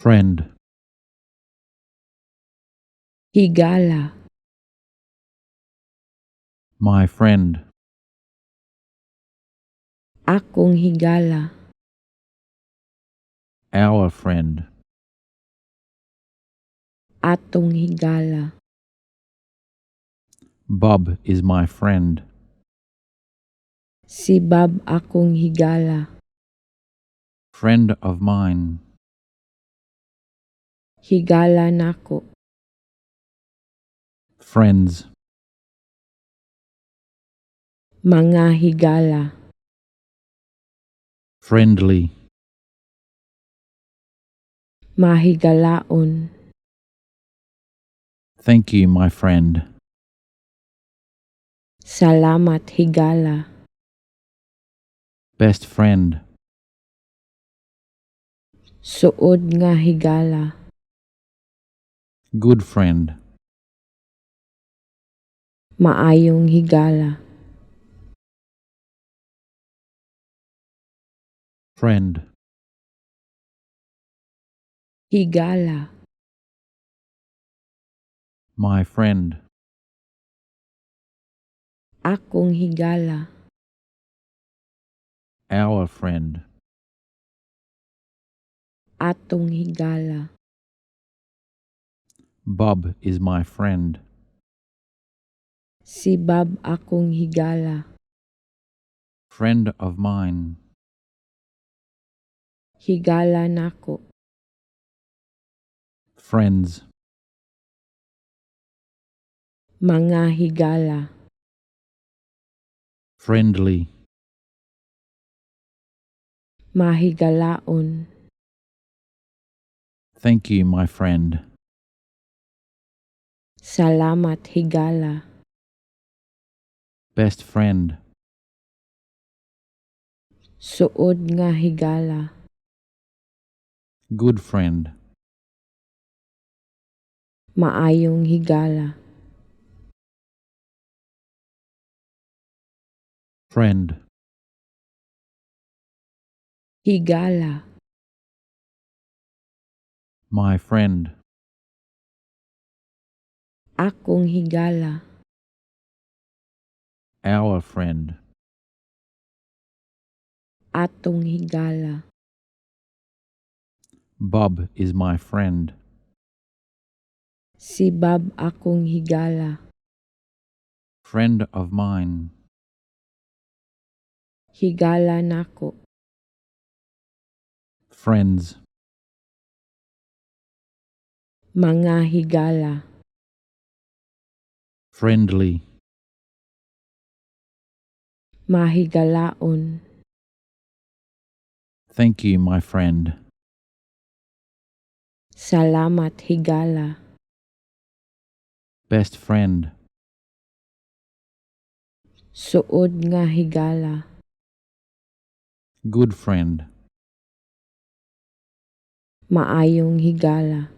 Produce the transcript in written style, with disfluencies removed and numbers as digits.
Friend. Higala. My friend. Akong higala. Our friend. Atong higala. Bob is my friend. Si Bob akong higala. Friend of mine. Higala nako. Friends. Mga higala. Friendly. Mahigalaon. Thank you, my friend. Salamat higala. Best friend. Suod nga higala. Good friend. Maayong higala. Friend. Higala. My friend. Akong higala. Our friend. Atong higala. Bob is my friend. Si Bob akong higala. Friend of mine. Higala nako. Friends. Mga higala. Friendly. Mahigalaon. Thank you, my friend. Salamat higala. Best friend. Suod nga higala. Good friend. Maayong higala. Friend. Higala. My friend. Akong higala. Our friend. Atong higala. Bob is my friend. Si Bob akong higala. Friend of mine. Higala nako. Friends. Mga higala. Friendly. Mahigalaon. Thank you, my friend. Salamat higala. Best friend. Suod nga higala. Good friend. Maayong higala.